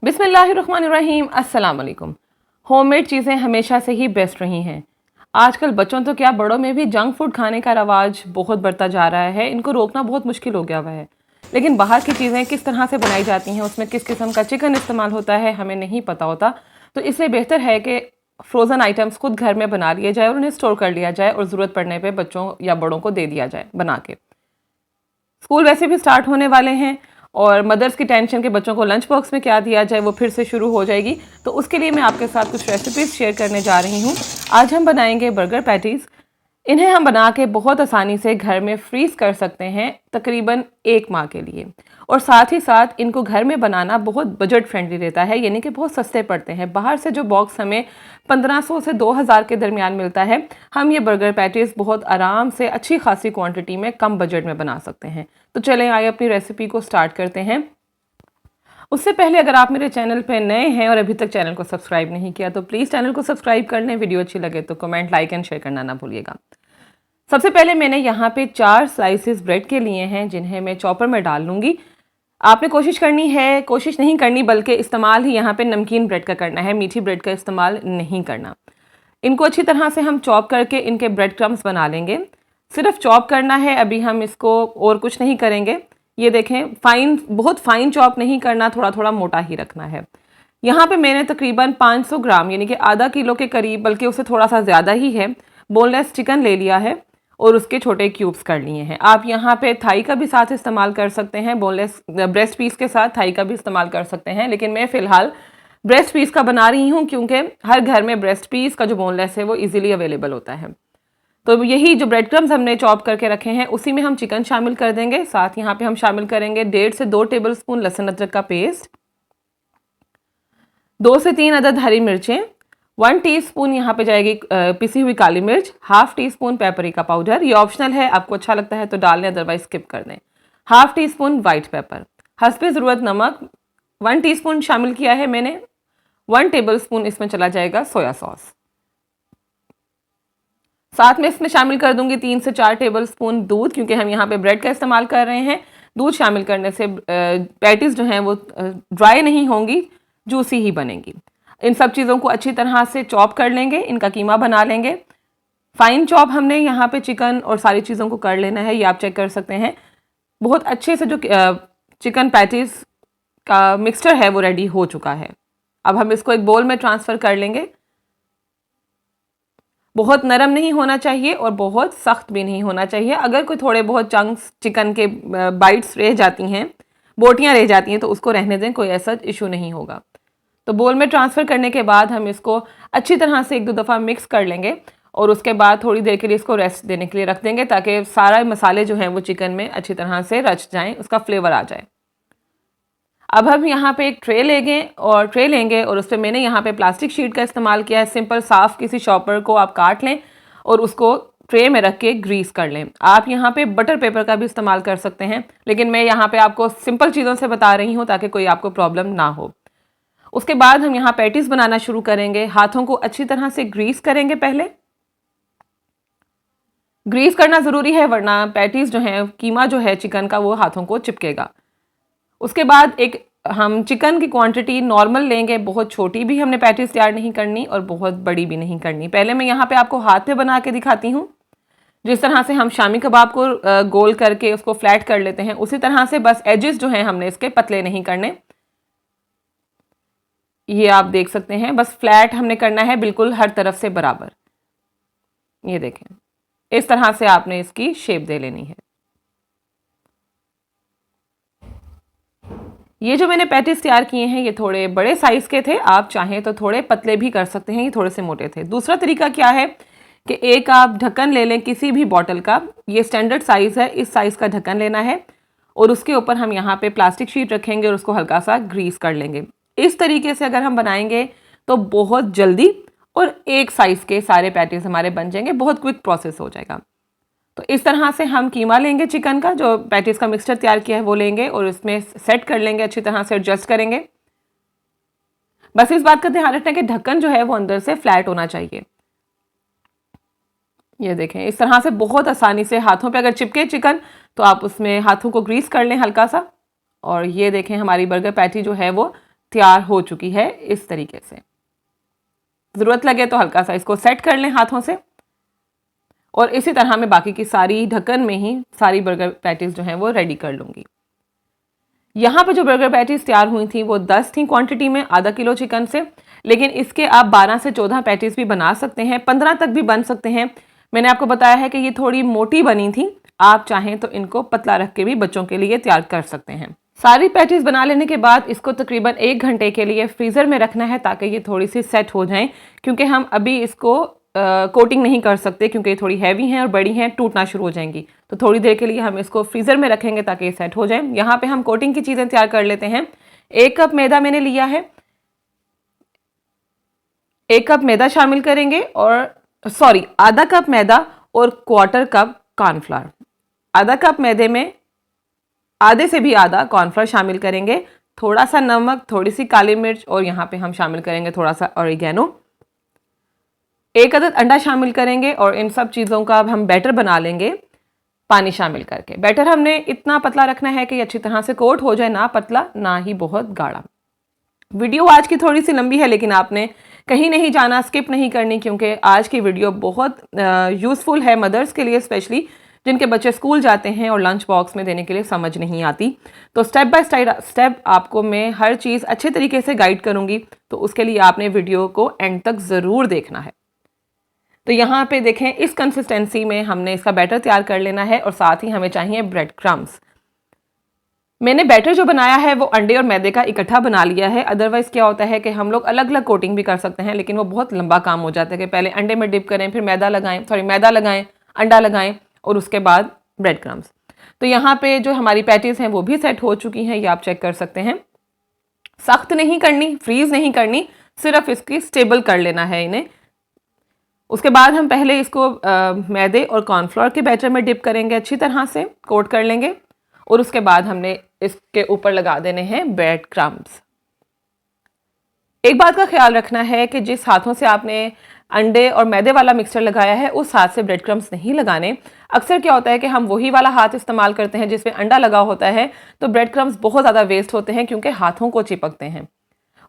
बिस्मिल्लाहिर्रहमानिर्रहीम। अस्सलाम वालेकुम। होममेड चीज़ें हमेशा से ही बेस्ट रही हैं। आजकल बच्चों तो क्या बड़ों में भी जंक फूड खाने का रवाज बहुत बढ़ता जा रहा है। इनको रोकना बहुत मुश्किल हो गया हुआ है। लेकिन बाहर की चीज़ें किस तरह से बनाई जाती हैं, उसमें किस किस्म का चिकन इस्तेमाल होता है, हमें नहीं पता होता। तो इसलिए बेहतर है कि फ़्रोज़न आइटम्स खुद घर में बना लिए जाए और उन्हें स्टोर कर लिया जाए और ज़रूरत पड़ने पर बच्चों या बड़ों को दे दिया जाए बना के। स्कूल वैसे भी स्टार्ट होने वाले हैं और मदर्स की टेंशन के बच्चों को लंच बॉक्स में क्या दिया जाए वो फिर से शुरू हो जाएगी। तो उसके लिए मैं आपके साथ कुछ रेसिपीज़ शेयर करने जा रही हूँ। आज हम बनाएंगे बर्गर पैटीज़। इन्हें हम बना के बहुत आसानी से घर में फ्रीज़ कर सकते हैं तकरीबन 1 माह के लिए। और साथ ही साथ इनको घर में बनाना बहुत बजट फ्रेंडली रहता है, यानी कि बहुत सस्ते पड़ते हैं। बाहर से जो बॉक्स हमें 1500 से 2000 के दरमियान मिलता है, हम ये बर्गर पैटीज़ बहुत आराम से अच्छी खासी क्वांटिटी में कम बजट में बना सकते हैं। तो चलें आइए अपनी रेसिपी को स्टार्ट करते हैं। उससे पहले अगर आप मेरे चैनल पे नए हैं और अभी तक चैनल को सब्सक्राइब नहीं किया तो प्लीज़ चैनल को सब्सक्राइब कर लें। वीडियो अच्छी लगे तो कमेंट, लाइक एंड शेयर करना ना भूलिएगा। सबसे पहले मैंने यहाँ पे 4 स्लाइसेस ब्रेड के लिए हैं, जिन्हें मैं चॉपर में डाल लूँगी। आपने कोशिश नहीं करनी बल्कि इस्तेमाल ही यहाँ पे नमकीन ब्रेड का करना है, मीठी ब्रेड का इस्तेमाल नहीं करना। इनको अच्छी तरह से हम चॉप करके इनके ब्रेड क्रम्स बना लेंगे। सिर्फ चॉप करना है, अभी हम इसको और कुछ नहीं करेंगे। ये देखें, बहुत फाइन चॉप नहीं करना, थोड़ा थोड़ा मोटा ही रखना है। यहाँ पे मैंने तकरीबन 500 ग्राम यानी कि आधा किलो के करीब, बल्कि उससे थोड़ा सा ज़्यादा ही है, बोनलेस चिकन ले लिया है और उसके छोटे क्यूब्स कर लिए हैं। आप यहाँ पे थाई का भी साथ इस्तेमाल कर सकते हैं, बोनलेस ब्रेस्ट पीस के साथ थाई का भी इस्तेमाल कर सकते हैं, लेकिन मैं फ़िलहाल ब्रेस्ट पीस का बना रही हूँ क्योंकि हर घर में ब्रेस्ट पीस का जो बोनलेस है वो इजीली अवेलेबल होता है। तो यही जो ब्रेड क्रम्स हमने चॉप करके रखे हैं उसी में हम चिकन शामिल कर देंगे। साथ यहाँ पे हम शामिल करेंगे 1.5 से 2 टेबलस्पून लहसुन अदरक का पेस्ट, 2 से 3 अदद हरी मिर्चें, 1 टीस्पून यहाँ पे जाएगी पिसी हुई काली मिर्च, half tea spoon paprika powder, ये ऑप्शनल है, आपको अच्छा लगता है तो डाल लें, अदरवाइज स्किप कर दें। Half teaspoon white pepper, हस्बे ज़रूरत नमक 1 टीस्पून शामिल किया है मैंने। 1 टेबलस्पून इसमें चला जाएगा सोया सॉस। साथ में इसमें शामिल कर दूंगी 3 से 4 टेबलस्पून दूध, क्योंकि हम यहाँ पे ब्रेड का इस्तेमाल कर रहे हैं। दूध शामिल करने से पैटीज़ जो हैं वो ड्राई नहीं होंगी, जूसी ही बनेंगी। इन सब चीज़ों को अच्छी तरह से चॉप कर लेंगे, इनका कीमा बना लेंगे। फाइन चॉप हमने यहाँ पे चिकन और सारी चीज़ों को कर लेना है, ये आप चेक कर सकते हैं। बहुत अच्छे से जो चिकन पैटीज़ का मिक्सचर है वो रेडी हो चुका है। अब हम इसको एक बोल में ट्रांसफ़र कर लेंगे। बहुत नरम नहीं होना चाहिए और बहुत सख्त भी नहीं होना चाहिए। अगर कोई थोड़े बहुत चंक्स चिकन के बाइट्स रह जाती हैं, बोटियां रह जाती हैं, तो उसको रहने दें, कोई ऐसा इशू नहीं होगा। तो बोल में ट्रांसफ़र करने के बाद हम इसको अच्छी तरह से 1-2 दफ़ा मिक्स कर लेंगे और उसके बाद थोड़ी देर के लिए इसको रेस्ट देने के लिए रख देंगे, ताकि सारा मसाले जो हैं वो चिकन में अच्छी तरह से रच जाएँ, उसका फ्लेवर आ जाए। अब हम यहाँ पे एक ट्रे लेंगे और उस पर मैंने यहाँ पे प्लास्टिक शीट का इस्तेमाल किया है। सिंपल साफ़ किसी शॉपर को आप काट लें और उसको ट्रे में रख के ग्रीस कर लें। आप यहाँ पे बटर पेपर का भी इस्तेमाल कर सकते हैं, लेकिन मैं यहाँ पे आपको सिंपल चीज़ों से बता रही हूँ ताकि कोई आपको प्रॉब्लम ना हो। उसके बाद हम यहाँ पैटीज़ बनाना शुरू करेंगे। हाथों को अच्छी तरह से ग्रीस करेंगे। पहले ग्रीस करना ज़रूरी है, वरना पैटीज़ जो हैं, कीमा जो है चिकन का, वो हाथों को चिपकेगा। उसके बाद हम चिकन की क्वांटिटी नॉर्मल लेंगे, बहुत छोटी भी हमने पैटीज़ तैयार नहीं करनी और बहुत बड़ी भी नहीं करनी। पहले मैं यहाँ पे आपको हाथ पे बना के दिखाती हूँ। जिस तरह से हम शामी कबाब को गोल करके उसको फ्लैट कर लेते हैं, उसी तरह से बस एजेस जो हैं हमने इसके पतले नहीं करने। ये आप देख सकते हैं, बस फ्लैट हमने करना है, बिल्कुल हर तरफ से बराबर। ये देखें, इस तरह से आपने इसकी शेप दे लेनी है। ये जो मैंने पैटीज़ तैयार किए हैं ये थोड़े बड़े साइज़ के थे, आप चाहें तो थोड़े पतले भी कर सकते हैं, ये थोड़े से मोटे थे। दूसरा तरीका क्या है कि एक आप ढक्कन ले लें किसी भी बॉटल का, ये स्टैंडर्ड साइज़ है, इस साइज़ का ढक्कन लेना है और उसके ऊपर हम यहाँ पे प्लास्टिक शीट रखेंगे और उसको हल्का सा ग्रीस कर लेंगे। इस तरीके से अगर हम बनाएंगे तो बहुत जल्दी और एक साइज़ के सारे पैटीज़ हमारे बन जाएंगे, बहुत क्विक प्रोसेस हो जाएगा। तो इस तरह से हम कीमा लेंगे चिकन का, जो पैटीज़ का मिक्सचर तैयार किया है वो लेंगे और इसमें सेट कर लेंगे, अच्छी तरह से एडजस्ट करेंगे। बस इस बात का ध्यान रखना कि ढक्कन जो है वो अंदर से फ्लैट होना चाहिए। ये देखें, इस तरह से बहुत आसानी से हाथों पे अगर चिपके चिकन तो आप उसमें हाथों को ग्रीस कर लें हल्का सा, और ये देखें हमारी बर्गर पैटी जो है वो तैयार हो चुकी है इस तरीके से। ज़रूरत लगे तो हल्का सा इसको सेट कर लें हाथों से, और इसी तरह मैं बाकी की सारी ढक्कन में ही सारी बर्गर पैटीज़ जो हैं वो रेडी कर लूँगी। यहाँ पे जो बर्गर पैटीज़ तैयार हुई थी वो 10 थी क्वांटिटी में, आधा किलो चिकन से, लेकिन इसके आप 12 से 14 पैटीज़ भी बना सकते हैं, 15 तक भी बन सकते हैं। मैंने आपको बताया है कि ये थोड़ी मोटी बनी थी, आप चाहें तो इनको पतला रख के भी बच्चों के लिए तैयार कर सकते हैं। सारी पैटीज़ बना लेने के बाद इसको तकरीबन 1 घंटे के लिए फ्रीज़र में रखना है ताकि ये थोड़ी सी सेट हो जाएं, क्योंकि हम अभी इसको कोटिंग नहीं कर सकते क्योंकि ये थोड़ी हैवी हैं और बड़ी हैं, टूटना शुरू हो जाएंगी। तो थोड़ी देर के लिए हम इसको फ्रीज़र में रखेंगे ताकि ये सेट हो जाए। यहाँ पे हम कोटिंग की चीज़ें तैयार कर लेते हैं। 1 कप मैदा मैंने लिया है, 1 कप मैदा शामिल करेंगे, और सॉरी आधा कप मैदा और 1/4 कप कॉर्नफ्लावर। आधा कप मैदे में आधे से भी आधा कॉर्नफ्लावर शामिल करेंगे, थोड़ा सा नमक, थोड़ी सी काली मिर्च, और यहाँ पे हम शामिल करेंगे थोड़ा सा ऑरिगेनो। 1 अदद अंडा शामिल करेंगे, और इन सब चीज़ों का अब हम बैटर बना लेंगे पानी शामिल करके। बैटर हमने इतना पतला रखना है कि अच्छी तरह से कोट हो जाए, ना पतला ना ही बहुत गाढ़ा। वीडियो आज की थोड़ी सी लंबी है, लेकिन आपने कहीं नहीं जाना, स्किप नहीं करनी, क्योंकि आज की वीडियो बहुत यूज़फुल है मदर्स के लिए, स्पेशली जिनके बच्चे स्कूल जाते हैं और लंच बॉक्स में देने के लिए समझ नहीं आती। तो स्टेप बाय स्टेप आपको मैं हर चीज़ अच्छे तरीके से गाइड करूँगी, तो उसके लिए आपने वीडियो को एंड तक ज़रूर देखना है। तो यहाँ पे देखें, इस कंसिस्टेंसी में हमने इसका बैटर तैयार कर लेना है, और साथ ही हमें चाहिए ब्रेड क्रम्स। मैंने बैटर जो बनाया है वो अंडे और मैदे का इकट्ठा बना लिया है। अदरवाइज़ क्या होता है कि हम लोग अलग अलग कोटिंग भी कर सकते हैं, लेकिन वो बहुत लंबा काम हो जाता है कि पहले अंडे में डिप करें, फिर मैदा लगाएं, अंडा लगाएं, और उसके बाद ब्रेड क्रम्स। तो यहाँ पे जो हमारी पैटीज़ हैं वो भी सेट हो चुकी हैं, ये आप चेक कर सकते हैं। सख्त नहीं करनी, फ्रीज़ नहीं करनी, सिर्फ इसकी स्टेबल कर लेना है इन्हें। उसके बाद हम पहले इसको मैदे और कॉर्नफ्लोर के बैटर में डिप करेंगे, अच्छी तरह से कोट कर लेंगे, और उसके बाद हमने इसके ऊपर लगा देने हैं ब्रेड क्रम्स। एक बात का ख्याल रखना है कि जिस हाथों से आपने अंडे और मैदे वाला मिक्सचर लगाया है उस हाथ से ब्रेड क्रम्स नहीं लगाने। अक्सर क्या होता है कि हम वही वाला हाथ इस्तेमाल करते हैं जिसमें अंडा लगा होता है, तो ब्रेड क्रम्स बहुत ज़्यादा वेस्ट होते हैं क्योंकि हाथों को चिपकते हैं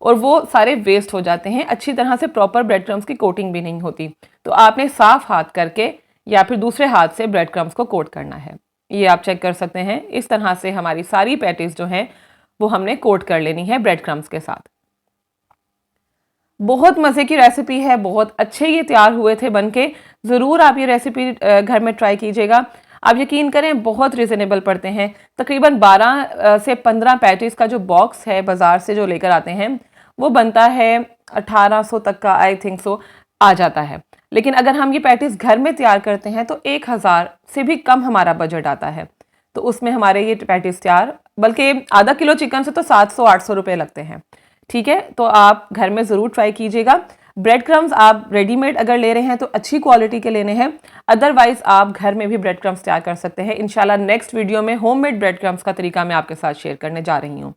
और वो सारे वेस्ट हो जाते हैं। अच्छी तरह से प्रॉपर ब्रेड क्रम्स की कोटिंग भी नहीं होती। तो आपने साफ हाथ करके या फिर दूसरे हाथ से ब्रेड क्रम्स को कोट करना है। ये आप चेक कर सकते हैं। इस तरह से हमारी सारी पैटीज जो हैं वो हमने कोट कर लेनी है ब्रेड क्रम्स के साथ। बहुत मज़े की रेसिपी है, बहुत अच्छे ये तैयार हुए थे बनके। ज़रूर आप ये रेसिपी घर में ट्राई कीजिएगा। आप यकीन करें बहुत रिजनेबल पड़ते हैं। तकरीबन 12 से 15 पैटीज़ का जो बॉक्स है बाज़ार से जो लेकर आते हैं वो बनता है 1800 तक का, आई थिंक सो आ जाता है। लेकिन अगर हम ये पैटीज़ घर में तैयार करते हैं तो 1000 से भी कम हमारा बजट आता है। तो उसमें हमारे ये पैटीज़ तैयार, बल्कि आधा किलो चिकन से तो 700-800 रुपये लगते हैं। ठीक है, तो आप घर में ज़रूर ट्राई कीजिएगा। ब्रेड क्रम्स आप रेडीमेड अगर ले रहे हैं तो अच्छी क्वालिटी के लेने हैं, अदरवाइज़ आप घर में भी ब्रेड क्रम्स तैयार कर सकते हैं। इंशाल्लाह नेक्स्ट वीडियो में होममेड ब्रेड क्रम्स का तरीका मैं आपके साथ शेयर करने जा रही हूँ।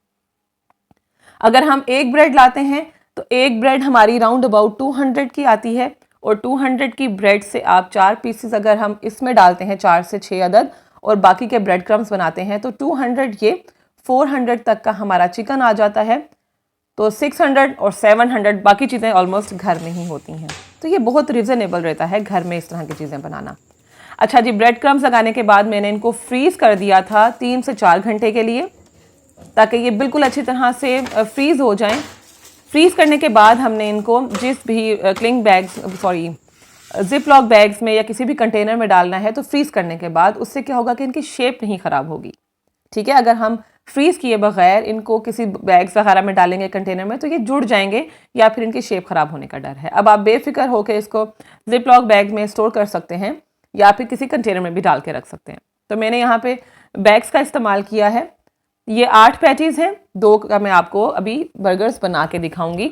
अगर हम एक ब्रेड लाते हैं तो एक ब्रेड हमारी राउंड अबाउट 200 की आती है, और 200 की ब्रेड से आप 4 पीसेस अगर हम इसमें डालते हैं 4 से 6 अदद और बाकी के ब्रेड क्रम्स बनाते हैं तो 200 ये 400 तक का हमारा चिकन आ जाता है। तो 600 और 700 बाकी चीज़ें ऑलमोस्ट घर में ही होती हैं। तो ये बहुत रिजनेबल रहता है घर में इस तरह की चीज़ें बनाना। अच्छा जी, ब्रेड क्रम्स लगाने के बाद मैंने इनको फ्रीज़ कर दिया था 3 से 4 घंटे के लिए, ताकि ये बिल्कुल अच्छी तरह से फ्रीज़ हो जाएं। फ्रीज़ करने के बाद हमने इनको जिस भी जिप लॉक बैग्स में या किसी भी कंटेनर में डालना है। तो फ्रीज़ करने के बाद उससे क्या होगा कि इनकी शेप नहीं ख़राब होगी। ठीक है, अगर हम फ्रीज़ किए बगैर इनको किसी बैग्स वगैरह में डालेंगे कंटेनर में तो ये जुड़ जाएंगे या फिर इनकी शेप ख़राब होने का डर है। अब आप बेफिक्र होकर इसको जिप लॉक बैग में स्टोर कर सकते हैं या फिर किसी कंटेनर में भी डाल के रख सकते हैं। तो मैंने यहाँ पे बैग्स का इस्तेमाल किया है। ये 8 पैटीज़ हैं, 2 का मैं आपको अभी बर्गर्स बना के दिखाऊंगी।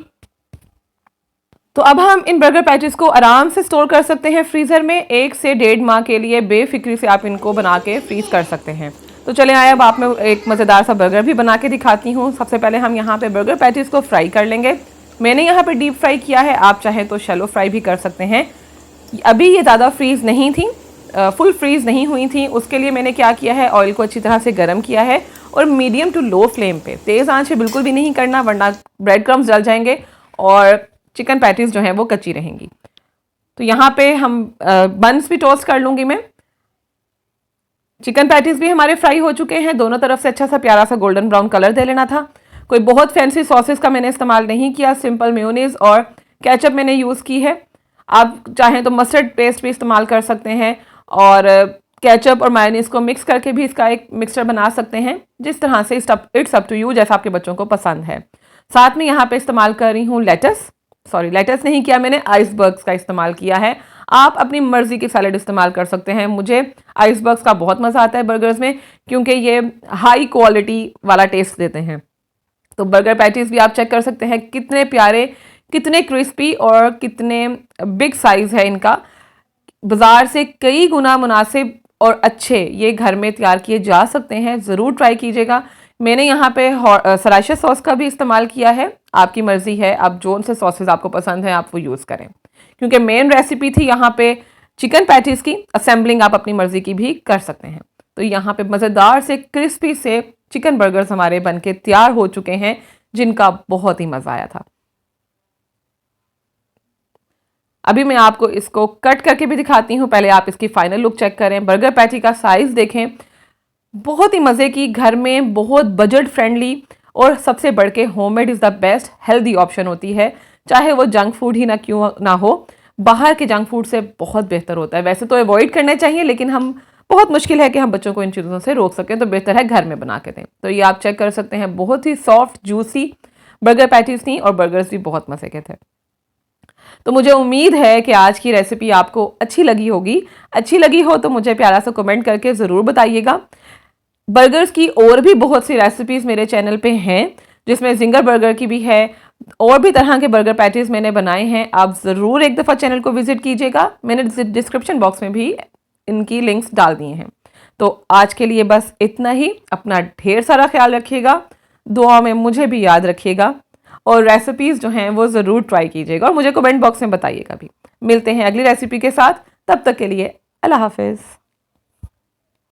तो अब हम इन बर्गर पैटीज़ को आराम से स्टोर कर सकते हैं फ्रीज़र में। 1 से 1.5 माह के लिए बेफिक्री से आप इनको बना के फ्रीज़ कर सकते हैं। तो चले आए, अब आप मैं एक मज़ेदार सा बर्गर भी बना के दिखाती हूँ। सबसे पहले हम यहाँ पे बर्गर पैटीज़ को फ्राई कर लेंगे। मैंने यहाँ पे डीप फ्राई किया है, आप चाहें तो शैलो फ्राई भी कर सकते हैं। अभी ये ज़्यादा फ्रीज़ नहीं थी, फुल फ्रीज़ नहीं हुई थी। उसके लिए मैंने क्या किया है, ऑयल को अच्छी तरह से गर्म किया है और मीडियम टू लो फ्लेम पे, तेज़ आंच पे बिल्कुल भी नहीं करना वरना ब्रेड क्रम्स जल जाएंगे और चिकन पैटीज़ जो हैं वो कच्ची रहेंगी। तो यहाँ पे हम बन्स भी टोस्ट कर लूँगी मैं। चिकन पैटीज़ भी हमारे फ्राई हो चुके हैं, दोनों तरफ से अच्छा सा प्यारा सा गोल्डन ब्राउन कलर दे लेना था। कोई बहुत फैंसी सॉसेस का मैंने इस्तेमाल नहीं किया, सिंपल मेयोनीज और केचप मैंने यूज़ की है। आप चाहें तो मस्टर्ड पेस्ट भी इस्तेमाल कर सकते हैं और केचप और मायोनीज को मिक्स करके भी इसका एक मिक्सचर बना सकते हैं, जिस तरह से इट्स अप टू यू, जैसा आपके बच्चों को पसंद है। साथ में यहाँ पे इस्तेमाल कर रही हूँ लेटस नहीं किया मैंने, आइसबर्ग्स का इस्तेमाल किया है। आप अपनी मर्जी की सैलेड इस्तेमाल कर सकते हैं। मुझे आइसबर्ग्स का बहुत मज़ा आता है बर्गर्स में, क्योंकि ये हाई क्वालिटी वाला टेस्ट देते हैं। तो बर्गर पैटीज़ भी आप चेक कर सकते हैं, कितने प्यारे, कितने क्रिस्पी और कितने बिग साइज़ है इनका। बाज़ार से कई गुना मुनासिब और अच्छे ये घर में तैयार किए जा सकते हैं, ज़रूर ट्राई कीजिएगा। मैंने यहाँ पे सराइशा सॉस का भी इस्तेमाल किया है, आपकी मर्ज़ी है, आप जो से सॉसेज आपको पसंद है आप वो यूज़ करें, क्योंकि मेन रेसिपी थी यहाँ पे चिकन पैटीज़ की। असेंबलिंग आप अपनी मर्ज़ी की भी कर सकते हैं। तो यहाँ पे मज़ेदार से क्रिस्पी से चिकन बर्गर्स हमारे बनके तैयार हो चुके हैं, जिनका बहुत ही मज़ा आया था। अभी मैं आपको इसको कट करके भी दिखाती हूँ, पहले आप इसकी फाइनल लुक चेक करें। बर्गर पैटी का साइज़ देखें, बहुत ही मज़े की, घर में बहुत बजट फ्रेंडली और सबसे बढ़ के homemade is the best healthy option होती है। चाहे वो जंक फूड ही ना क्यों ना हो, बाहर के जंक फूड से बहुत बेहतर होता है। वैसे तो अवॉइड करने चाहिए, लेकिन हम बहुत मुश्किल है कि हम बच्चों को इन चीज़ों से रोक सकें, तो बेहतर है घर में बना के दें। तो ये आप चेक कर सकते हैं, बहुत ही सॉफ्ट जूसी बर्गर पैटीज़ थी और बर्गर्स भी बहुत मज़े के थे। तो मुझे उम्मीद है कि आज की रेसिपी आपको अच्छी लगी होगी। अच्छी लगी हो तो मुझे प्यारा सा कमेंट करके ज़रूर बताइएगा। बर्गर्स की और भी बहुत सी रेसिपीज़ मेरे चैनल पे हैं, जिसमें जिंगर बर्गर की भी है, और भी तरह के बर्गर पैटीज़ मैंने बनाए हैं। आप ज़रूर एक दफ़ा चैनल को विज़िट कीजिएगा, मैंने डिस्क्रिप्शन बॉक्स में भी इनकी लिंक्स डाल दिए हैं। तो आज के लिए बस इतना ही। अपना ढेर सारा ख्याल रखिएगा, दुआ में मुझे भी याद रखिएगा और रेसिपीज़ जो हैं वो ज़रूर ट्राई कीजिएगा और मुझे कमेंट बॉक्स में बताइएगा भी। मिलते हैं अगली रेसिपी के साथ, तब तक के लिए अल्लाह हाफिज़।